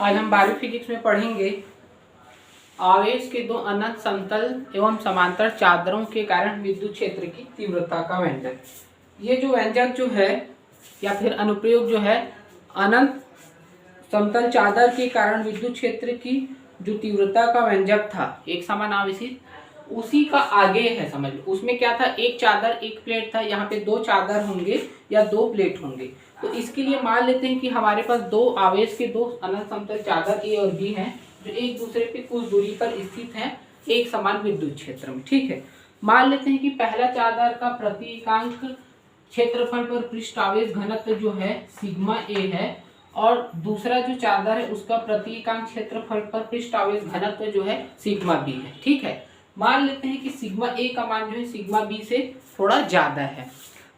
आज हम 12वीं फिजिक्स में पढ़ेंगे आवेश के दो अनंत समतल एवं समांतर चादरों के कारण विद्युत क्षेत्र की तीव्रता का व्यंजक। ये जो व्यंजक जो है या फिर अनुप्रयोग जो है अनंत समतल चादर के कारण विद्युत क्षेत्र की जो तीव्रता का व्यंजक था एक समान आवेशित, उसी का आगे है। समझ लो उसमें क्या था, एक चादर एक प्लेट था, यहाँ पे दो चादर होंगे या दो प्लेट होंगे। तो इसके लिए मान लेते हैं कि हमारे पास दो आवेश के दो अनंत समतल चादर ए और बी हैं जो एक दूसरे पे कुछ दूरी पर स्थित हैं एक समान विद्युत क्षेत्र में। ठीक है, मान लेते हैं कि पहला चादर का प्रति इकांक क्षेत्रफल पर पृष्ठ आवेश घनत्व जो है सिग्मा ए है और दूसरा जो चादर है उसका प्रति इकांक क्षेत्रफल पर पृष्ठ आवेश घनत्व जो है सिग्मा बी है। ठीक है, मान लेते हैं कि सिग्मा ए का मान जो है सिग्मा बी से थोड़ा ज्यादा है।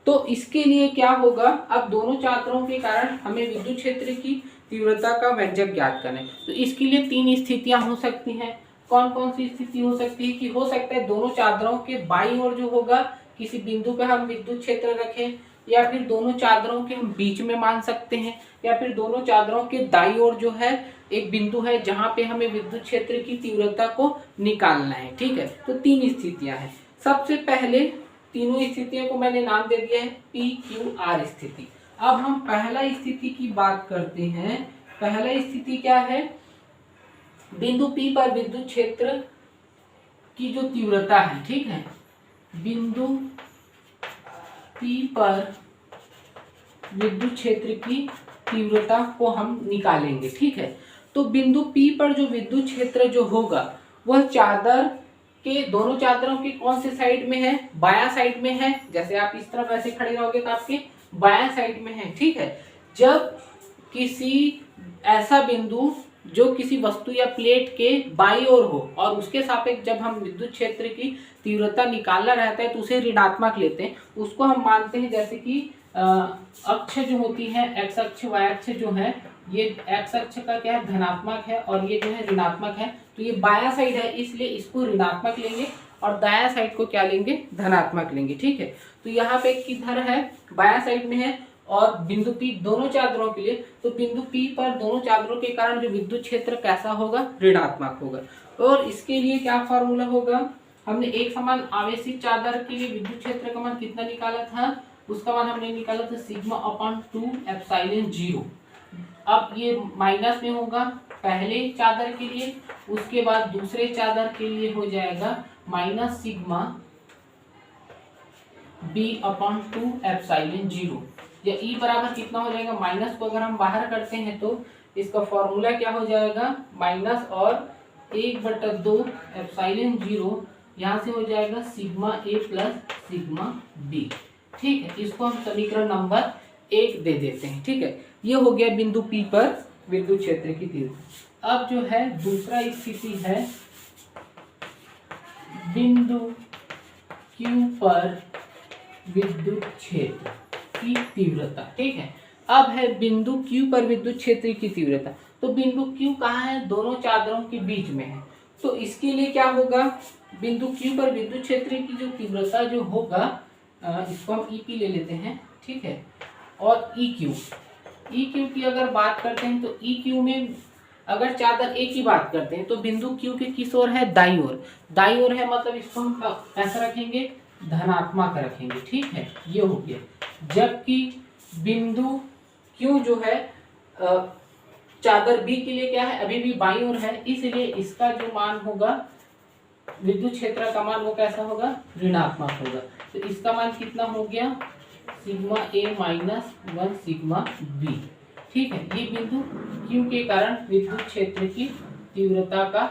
तो इसके लिए क्या होगा, अब दोनों चादरों के कारण हमें विद्युत क्षेत्र की तीव्रता का व्यंजक ज्ञात करना है। तो इसके लिए तीन स्थितियां हो सकती हैं। कौन कौन सी स्थिति हो सकती है कि हो सकता है दोनों चादरों के बाईं ओर जो होगा किसी बिंदु पे हम विद्युत क्षेत्र रखें, या फिर दोनों चादरों के हम बीच में मान सकते हैं, या फिर दोनों चादरों के दाईं ओर जो है एक बिंदु है जहां पे हमें विद्युत क्षेत्र की तीव्रता को निकालना है। ठीक है, तो तीन स्थितियां हैं। सबसे पहले तीनों स्थितियों को मैंने नाम दे दिया है पी क्यू आर स्थिति। अब हम पहला स्थिति की बात करते हैं। पहला स्थिति क्या है, बिंदु P पर विद्युत क्षेत्र की जो तीव्रता है। ठीक है, बिंदु P पर विद्युत क्षेत्र की तीव्रता को हम निकालेंगे। ठीक है, तो बिंदु P पर जो विद्युत क्षेत्र जो होगा वह चादर के दोनों चादरों के कौन से साइड में है, बायां साइड में है। जैसे आप इस तरफ ऐसे खड़े रहोगे तो आपके बायां साइड में है। ठीक है, जब किसी ऐसा बिंदु जो किसी वस्तु या प्लेट के बाईं ओर हो और उसके सापेक्ष जब हम विद्युत क्षेत्र की तीव्रता निकालना रहता है तो उसे ऋणात्मक लेते हैं। उसको हम मानते हैं जैसे कि अक्ष जो होती है एक्स अक्ष वाई अक्ष जो है, ये एक्स अक्ष का क्या है धनात्मक है और ये जो है ऋणात्मक है। तो ये बायां साइड है इसलिए इसको ऋणात्मक लेंगे और दायां साइड को क्या लेंगे, धनात्मक लेंगे। ठीक है, तो यहाँ पे किधर है, बायां साइड में है और बिंदु P दोनों चादरों के लिए, तो बिंदु P पर दोनों चादरों के कारण जो विद्युत क्षेत्र कैसा होगा, ऋणात्मक होगा। और इसके लिए क्या फॉर्मूला होगा, हमने एक समान आवेशित चादर के लिए विद्युत क्षेत्र का मान कितना निकाला था, उसका मान हमने निकाला था सिग्मा अपॉन 2 एप्सिलॉन 0। अब ये माइनस में होगा पहले चादर के लिए, उसके बाद दूसरे चादर के लिए हो जाएगा minus sigma B upon 2 epsilon 0। या ई बराबर कितना हो जाएगा, माइनस को अगर हम बाहर करते हैं तो इसका फॉर्मूला क्या हो जाएगा, माइनस और 1/2 एप्सिलॉन 0, यहाँ से हो जाएगा सिग्मा ए प्लस सिग्मा बी। ठीक है, इसको हम समीकरण नंबर 1 दे देते हैं। ठीक है, ये हो गया बिंदु P पर विद्युत क्षेत्र की तीव्रता। अब जो है दूसरा स्थिति है बिंदु Q पर विद्युत क्षेत्र की तीव्रता। ठीक है, अब है बिंदु Q पर विद्युत क्षेत्र की तीव्रता। तो बिंदु Q कहाँ है, दोनों चादरों के बीच में है। तो इसके लिए क्या होगा, बिंदु Q पर विद्युत क्षेत्र की जो तीव्रता जो होगा, इसको हम EP ले लेते हैं। ठीक है, और EQ की अगर बात करते हैं तो EQ में अगर चादर A की बात करते हैं तो बिंदु Q के किस ओर है, दाईं ओर। दाईं ओर है मतलब इसको हम कैसा रखेंगे, धनात्मक रखेंगे। ठीक है, ये हो गया। जबकि बिंदु Q जो है चादर B के लिए क्या है, अभी भी बाईं ओर है, इसलिए इसका जो मान होगा विद्युत क्षेत्र का मान वो कैसा होगा, ऋणात्मक होगा। तो इसका मान कितना हो गया, sigma A minus 1 sigma B। ठीक है, ये बिंदु Q के कारण विद्युत क्षेत्र की तीव्रता का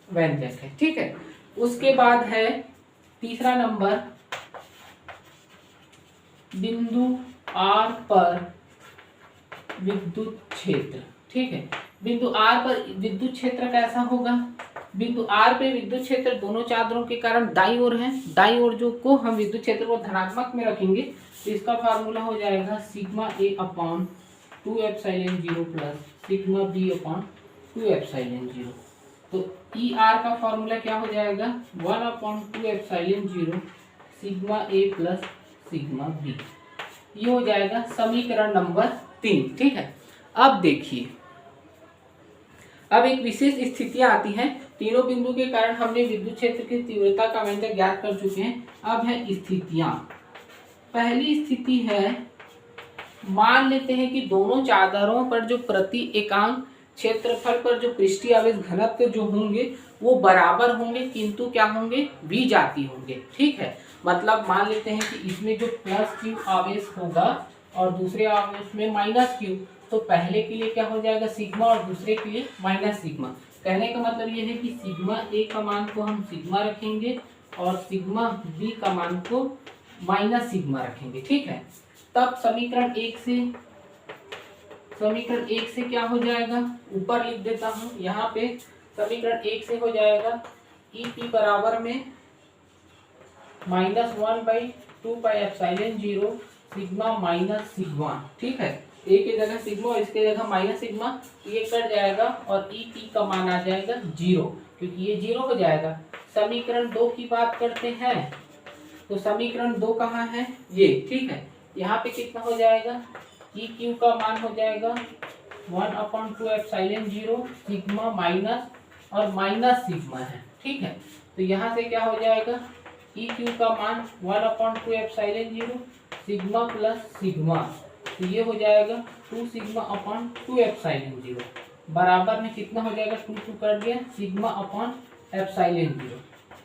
व्यंजक है। ठीक है, उसके बाद है तीसरा नंबर बिंदु R पर विद्युत क्षेत्र। ठीक है, बिंदु R पर विद्युत क्षेत्र कैसा होगा, बिंदु R पे विद्युत क्षेत्र दोनों चादरों के कारण दाईं ओर है। दाईं ओर जो को हम विद्युत क्षेत्र को धनात्मक में रखेंगे तो इसका फार्मूला हो जाएगा sigma A upon 2 epsilon 0 plus sigma B upon 2 epsilon 0। तो ER का फॉर्मूला क्या हो जाएगा, 1 upon 2 epsilon 0 sigma A plus sigma B। ये हो जाएगा समीकरण नंबर 3। ठीक है, अब देखिए अब एक विशेष स्थितियां आती हैं। तीनों बिंदु के कारण हमने विद्युत क्षेत्र की तीव्रता का व्यंजक ज्ञात कर चुके हैं। अब है स्थितियां। पहली स्थिति है, मान लेते हैं कि दोनों चादरों पर जो प्रति एकांक क्षेत्रफल पर जो पृष्ठीय आवेश घनत्व जो होंगे वो बराबर होंगे, किंतु क्या होंगे, विजातीय होंगे। ठीक है, मतलब मान लेते हैं कि इसमें जो प्लस क्यू आवेश होगा और दूसरे आवेश में माइनस क्यू, तो पहले के लिए क्या हो जाएगा सिग्मा और दूसरे के लिए माइनस सिग्मा। कहने का मतलब ये है कि सिग्मा ए का मान को हम सिग्मा रखेंगे और सिग्मा बी का मान को माइनस सिग्मा रखेंगे। ठीक है, तब समीकरण एक से क्या हो जाएगा, ऊपर लिख देता हूं। यहाँ पे समीकरण 1 से हो जाएगा ई पी बराबर में -1/2πε0 सिग्मा माइनस सिग्मा। ठीक है, ए की जगह सिग्मा और इसके जगह माइनस सिग्मा, ये कट जाएगा और ई पी का मान आ जाएगा 0, क्योंकि ये 0 हो जाएगा। समीकरण 2 की बात करते हैं, तो समीकरण 2 कहाँ है, ये। ठीक है, यहाँ पे कितना हो जाएगा, ई क्यू का मान हो जाएगा 1/2ε0 सिग्मा माइनस और माइनस सिग्मा है। ठीक है, तो यहाँ से क्या हो जाएगा, ई क्यू का मान 1/2ε0 सिग्मा प्लस सिग्मा, तो ये हो जाएगा 2 सिग्मा अपॉन 2ε0 बराबर में कितना हो जाएगा, 2 कट गया, सिग्मा अपॉन ε0।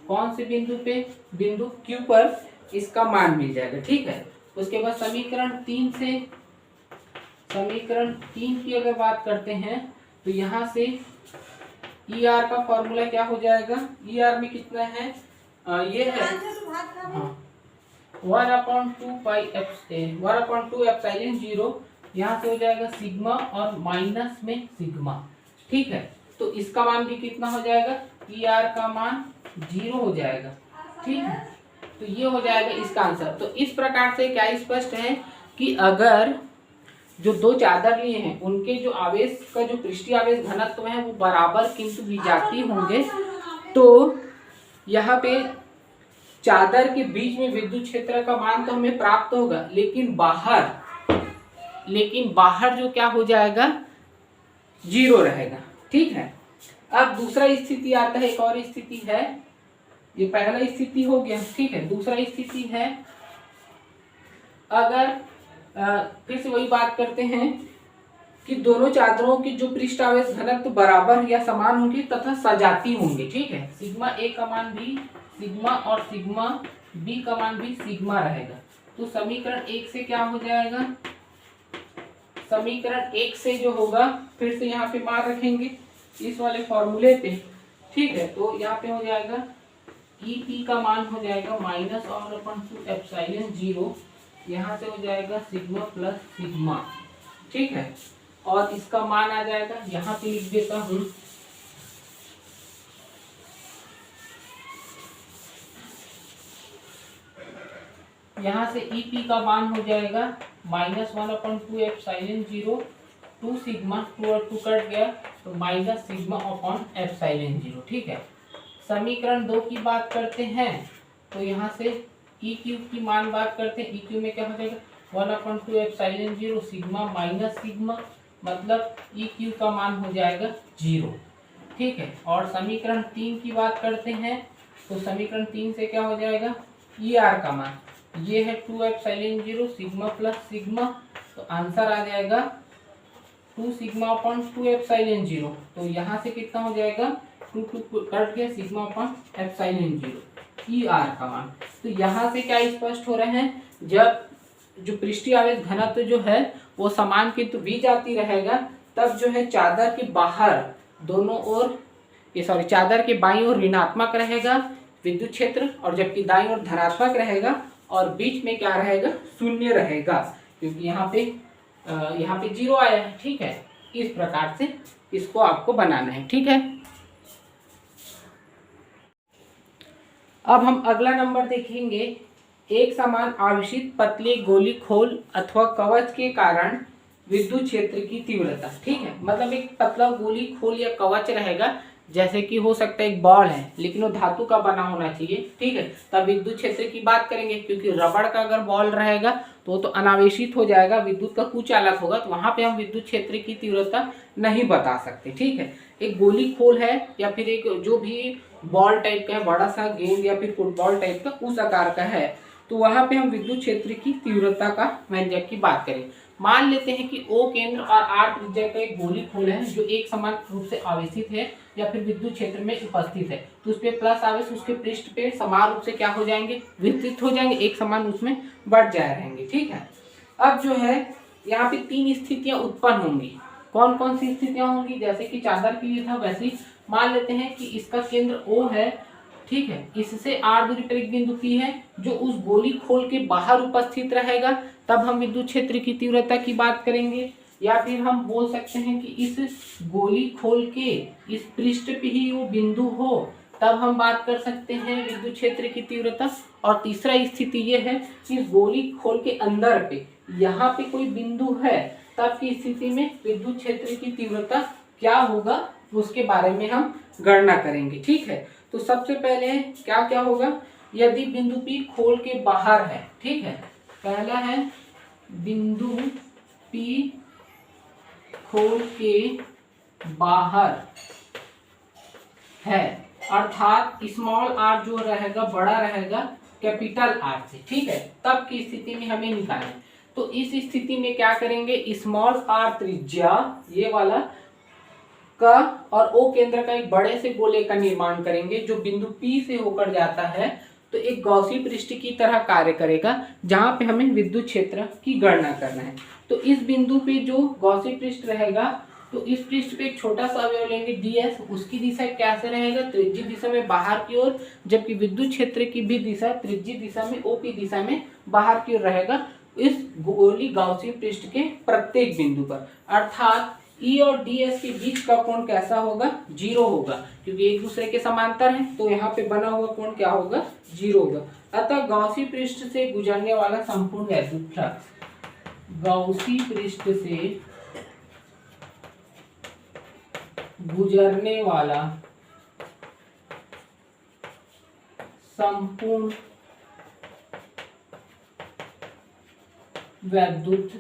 कौन से बिंदु पे, बिंदु क्यू पर इसका मान मिल जाएगा। ठीक है, उसके बाद समीकरण 3 की अगर बात करते हैं, तो यहाँ से ई आर का फॉर्मूला क्या हो जाएगा, ई आर में कितना है, ये है 1/2ε0, यहाँ से हो जाएगा सिग्मा और माइनस में सिग्मा। ठीक है, तो इसका मान भी कितना हो जाएगा, ई आर का मान 0 हो जाएगा। ठीक है, तो ये हो जाएगा इसका आंसर। तो इस प्रकार से क्या स्पष्ट है कि अगर जो दो चादर लिए हैं उनके जो आवेश का जो पृष्ठीय आवेश घनत्व है वो बराबर किंतु विजातीय होंगे, तो यहाँ पे चादर के बीच में विद्युत क्षेत्र का मान तो हमें प्राप्त होगा, लेकिन बाहर जो क्या हो जाएगा, 0 रहेगा। ठीक है, अब दूसरा स्थिति आता है, एक और स्थिति है, ये पहला स्थिति हो गया। ठीक है, दूसरा स्थिति है, अगर फिर से वही बात करते हैं कि दोनों चादरों की जो पृष्ठ आवेश घनत्व बराबर या समान होंगे तथा सजातीय होंगे। ठीक है, सिग्मा ए का मान भी सिग्मा और सिग्मा बी का मान भी सिग्मा रहेगा। तो समीकरण 1 से क्या हो जाएगा, समीकरण 1 से जो होगा, फिर से यहाँ पे मान रखेंगे इस वाले फॉर्मूले पे। ठीक है, तो यहाँ पे हो जाएगा ई पी का मान हो जाएगा -1/2ε0, यहाँ से हो जाएगा सिग्मा प्लस सिग्मा। ठीक है, और इसका मान आ जाएगा, यहाँ पे लिख देता हूँ, यहाँ से ई पी का मान हो जाएगा -1/2ε0, 2 सिग्मा, 2 और 2 कट गया, तो माइनस सिग्मा अपॉन ε0। ठीक है, समीकरण 2 की बात करते हैं, तो यहाँ से ई क्यू की मान बात करते हैं, ई क्यू में क्या हो जाएगा 1/2ε0 सिग्मा माइनस सिग्मा, मतलब ई क्यू का मान हो जाएगा 0। ठीक है, और समीकरण 3 की बात करते हैं, तो समीकरण 3 से क्या हो जाएगा, ई आर का मान ये है 2ε0 सिग्मा प्लस सिग्मा, तो आंसर आ जाएगा 2 सिग्मा अपॉन 2ε0। तो यहाँ से कितना हो जाएगा, 2 कट गया, सिग्मा अपॉन ε0 ई आर का मान। तो यहाँ से क्या स्पष्ट हो रहे हैं, जब जो पृष्ठीय आवेश घनत्व जो है वो समान किंतु विजातीय रहेगा, तब जो है चादर के बाहर दोनों ओर, चादर के बाईं ओर ऋणात्मक रहेगा विद्युत क्षेत्र, और जबकि दाईं ओर धनात्मक रहेगा, और बीच में क्या रहेगा, शून्य रहेगा, क्योंकि यहाँ पे 0 आया है। ठीक है, इस प्रकार से इसको आपको बनाना है। ठीक है, अब हम अगला नंबर देखेंगे, एक समान आवेशित पतले गोली खोल अथवा कवच के कारण विद्युत क्षेत्र की तीव्रता। ठीक है, मतलब एक पतला गोली खोल या कवच रहेगा, जैसे कि हो सकता है एक बॉल है लेकिन वो धातु का बना होना चाहिए। ठीक है, तब विद्युत क्षेत्र की बात करेंगे, क्योंकि रबड़ का अगर बॉल रहेगा तो अनावेशित हो जाएगा, विद्युत का कुचालक होगा, तो वहां पे हम विद्युत क्षेत्र की तीव्रता नहीं बता सकते। ठीक है, एक गोली खोल है या फिर एक जो भी बॉल टाइप का है, बड़ा सा गेंद या फिर फुटबॉल टाइप का उस आकार का है, तो वहां पे हम विद्युत क्षेत्र की तीव्रता का व्यंजक की बात करें। मान लेते हैं कि O केंद्र और R त्रिज्या का एक गोली खोल है जो एक समान रूप से आवेशित है या फिर विद्युत क्षेत्र में उपस्थित है, तो उस पे प्लस आवेश उसके पृष्ठ पे समान रूप से क्या हो जाएंगे, वितरित हो जाएंगे, एक समान उसमें बढ़ जाए रहेंगे। ठीक है, अब जो है यहाँ पे 3 स्थितियां उत्पन्न होंगी। कौन कौन सी स्थितियां होंगी, जैसे कि चादर के लिए था वैसे ही मान लेते हैं कि इसका केंद्र O है। ठीक है, इससे R दूरी पर एक बिंदु P है जो उस गोली खोल के बाहर उपस्थित रहेगा, तब हम विद्युत क्षेत्र की तीव्रता की बात करेंगे। या फिर हम बोल सकते हैं कि इस गोली खोल के इस पृष्ठ पे ही वो बिंदु हो, तब हम बात कर सकते हैं विद्युत क्षेत्र की तीव्रता। और तीसरा स्थिति ये है कि इस गोली खोल के अंदर पे यहाँ पे कोई बिंदु है, तब की स्थिति में विद्युत क्षेत्र की तीव्रता क्या होगा उसके बारे में हम गणना करेंगे। ठीक है, तो सबसे पहले क्या क्या होगा, यदि बिंदु P खोल के बाहर है। ठीक है, पहला है बिंदु P खोल के बाहर है, अर्थात स्मॉल r जो रहेगा बड़ा रहेगा कैपिटल R से। ठीक है, तब की स्थिति में हमें निकालना है। तो इस स्थिति में क्या करेंगे, स्मॉल r त्रिज्या ये वाला का और O केंद्र का एक बड़े से गोले का निर्माण करेंगे जो बिंदु P से होकर जाता है, तो एक गॉसी पृष्ठ की तरह कार्य करेगा जहां पे हमें विद्युत क्षेत्र की गणना करना है। तो इस बिंदु पे जो गॉसी पृष्ठ रहेगा, तो इस पृष्ठ पे एक छोटा सा अवयव लेंगे ds, उसकी दिशा कैसे रहेगा, त्रिज्यीय दिशा में बाहर की ओर, जबकि विद्युत क्षेत्र की भी दिशा त्रिज्यीय दिशा में OP दिशा में बाहर की ओर रहेगा इस गोली गॉसी पृष्ठ के प्रत्येक बिंदु पर। अर्थात E और ds के बीच का कोण कैसा होगा, 0 होगा, क्योंकि एक दूसरे के समांतर हैं, तो यहाँ पे बना हुआ कोण क्या होगा, 0 होगा। अतः गॉसी पृष्ठ से गुजरने वाला संपूर्ण वैद्युत फ्लक्स, गॉसी पृष्ठ से गुजरने वाला संपूर्ण वैद्युत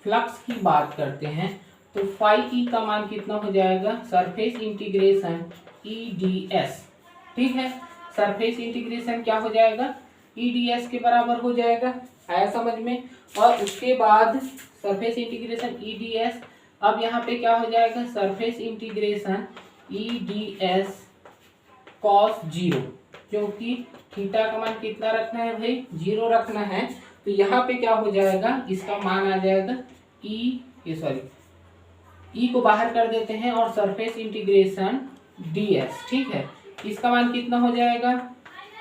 फ्लक्स की बात करते हैं, तो फाई ई का मान कितना हो जाएगा, सरफेस इंटीग्रेशन EDS। ठीक है, सरफेस इंटीग्रेशन क्या हो जाएगा, EDS के बराबर हो जाएगा, आया समझ में। और उसके बाद सरफेस इंटीग्रेशन EDS, अब यहाँ पे क्या हो जाएगा, सरफेस इंटीग्रेशन EDS cos 0, क्योंकि थीटा का मान कितना रखना है भाई, 0 रखना है, तो यहाँ पे क्या हो जाएगा, इसका मान आ जाएगा ई को बाहर कर देते हैं और सरफेस इंटीग्रेशन ds। ठीक है, इसका मान कितना हो जाएगा,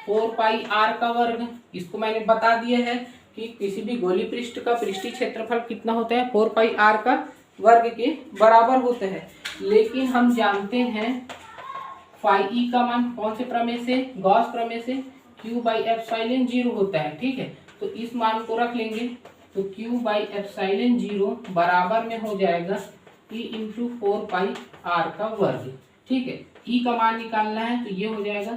4 पाई r का वर्ग। इसको मैंने बता दिया है कि किसी भी गोली पृष्ठ का पृष्ठीय क्षेत्रफल कितना होता है, 4 पाई r का वर्ग के बराबर होता है। लेकिन हम जानते हैं फाई ई का मान कौन से प्रमेय से, गॉस प्रमेय से, Q/ε0 होता है। ठीक है, तो इस मान को रख लेंगे, तो Q/ε0 बराबर में हो जाएगा E इंटू 4 पाई r का वर्ग। ठीक है, E का मान निकालना है, तो ये हो जाएगा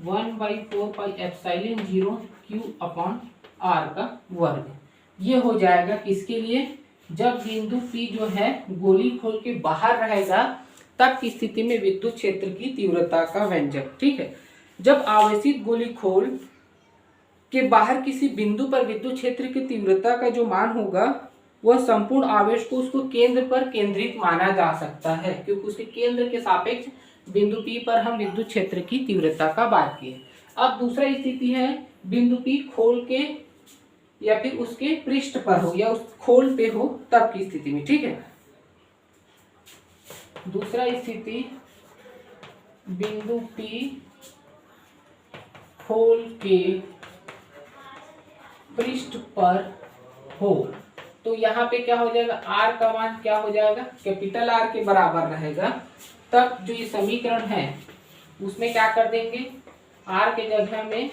1/4 पाई एप्सिलॉन 0 Q/r का वर्ग। ये हो जाएगा किसके लिए, जब बिंदु P जो है गोली खोल के बाहर रहेगा, तब की स्थिति में विद्युत क्षेत्र की तीव्रता का व्यंजक। ठीक है, जब आवेशित गोली खोल के बाहर किसी बिंदु पर विद्युत क्षेत्र की तीव्रता का जो मान होगा, वह संपूर्ण आवेश को उसको केंद्र पर केंद्रित माना जा सकता है, क्योंकि उसके केंद्र के सापेक्ष बिंदु P पर हम विद्युत क्षेत्र की तीव्रता का बात किए। अब दूसरा स्थिति है बिंदु P खोल के या फिर उसके पृष्ठ पर हो या उस खोल पे हो, तब की स्थिति में। ठीक है, दूसरा स्थिति बिंदु P खोल के पृष्ठ पर हो, तो यहाँ पे क्या हो जाएगा, R का मान क्या हो जाएगा, कैपिटल R के बराबर रहेगा। तब जो ये समीकरण है उसमें क्या कर देंगे, R के जगह में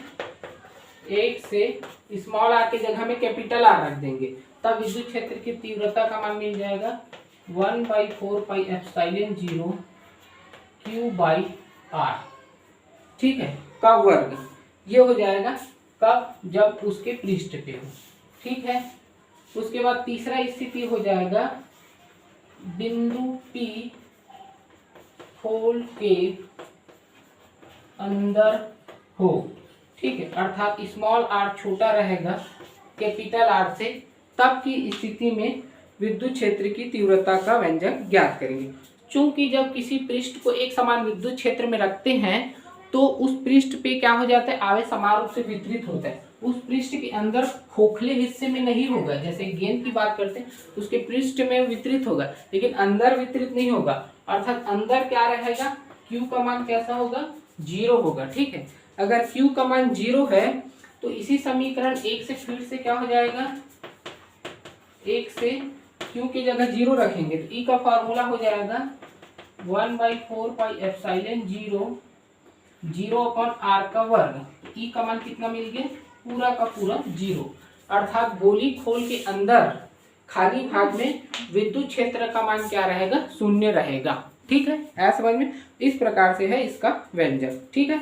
1 से स्मॉल r के जगह में कैपिटल R रख देंगे, तब विद्युत क्षेत्र की तीव्रता का मान मिल जाएगा 1/4 पाई एप्सिलॉन 0 Q/r। ठीक है, का वर्ग। ये हो जाएगा कब, जब उसके पृष्ठ पे हो। ठीक है, उसके बाद तीसरा स्थिति हो जाएगा बिंदु P खोल के अंदर हो, ठीक है, अर्थात स्मॉल r छोटा रहेगा कैपिटल R से, तब की स्थिति में विद्युत क्षेत्र की तीव्रता का व्यंजक ज्ञात करेंगे। चूंकि जब किसी पृष्ठ को एक समान विद्युत क्षेत्र में रखते हैं तो उस पृष्ठ पे क्या हो जाता है, आवेश समान रूप से वितरित होता है। उस पृष्ठ के अंदर खोखले हिस्से में नहीं होगा, जैसे गेंद की बात करते हैं उसके पृष्ठ में वितरित होगा, लेकिन अंदर वितरित नहीं होगा, अर्थात अंदर क्या रहेगा, Q का मान कैसा होगा, 0 होगा, ठीक है। अगर Q का मान 0 है तो इसी समीकरण 1 से फिर से क्या हो जाएगा, 1 से Q की जगह 0 रखेंगे तो E का फॉर्मूला हो जाएगा 1/4 पाई एप्सिलॉन 0 अपॉन R का वर्ग। E का मान कितना मिल गया, पूरा का पूरा 0, अर्थात गोली खोल के अंदर खाली भाग में विद्युत क्षेत्र का मान क्या रहेगा, 0 रहेगा, ठीक है। ऐसा समझ में, इस प्रकार से है इसका व्यंजक, ठीक है।